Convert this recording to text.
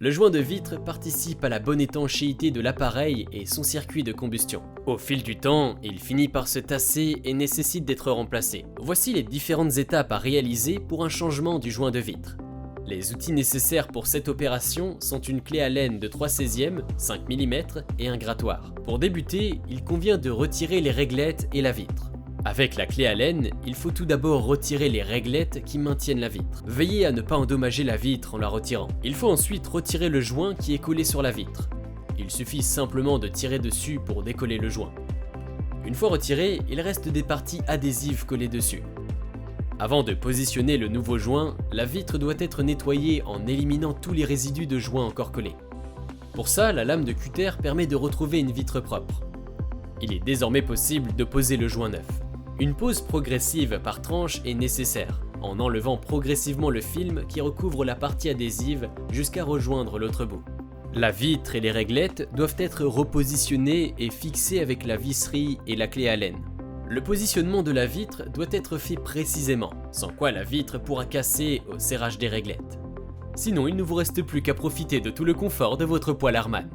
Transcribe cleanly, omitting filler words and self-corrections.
Le joint de vitre participe à la bonne étanchéité de l'appareil et son circuit de combustion. Au fil du temps, il finit par se tasser et nécessite d'être remplacé. Voici les différentes étapes à réaliser pour un changement du joint de vitre. Les outils nécessaires pour cette opération sont une clé Allen de 3/16, 5 mm et un grattoir. Pour débuter, il convient de retirer les réglettes et la vitre. Avec la clé Allen, il faut tout d'abord retirer les réglettes qui maintiennent la vitre. Veillez à ne pas endommager la vitre en la retirant. Il faut ensuite retirer le joint qui est collé sur la vitre. Il suffit simplement de tirer dessus pour décoller le joint. Une fois retiré, il reste des parties adhésives collées dessus. Avant de positionner le nouveau joint, la vitre doit être nettoyée en éliminant tous les résidus de joint encore collés. Pour ça, la lame de cutter permet de retrouver une vitre propre. Il est désormais possible de poser le joint neuf. Une pose progressive par tranche est nécessaire, en enlevant progressivement le film qui recouvre la partie adhésive jusqu'à rejoindre l'autre bout. La vitre et les réglettes doivent être repositionnées et fixées avec la visserie et la clé Allen. Le positionnement de la vitre doit être fait précisément, sans quoi la vitre pourra casser au serrage des réglettes. Sinon, il ne vous reste plus qu'à profiter de tout le confort de votre poêle Harman.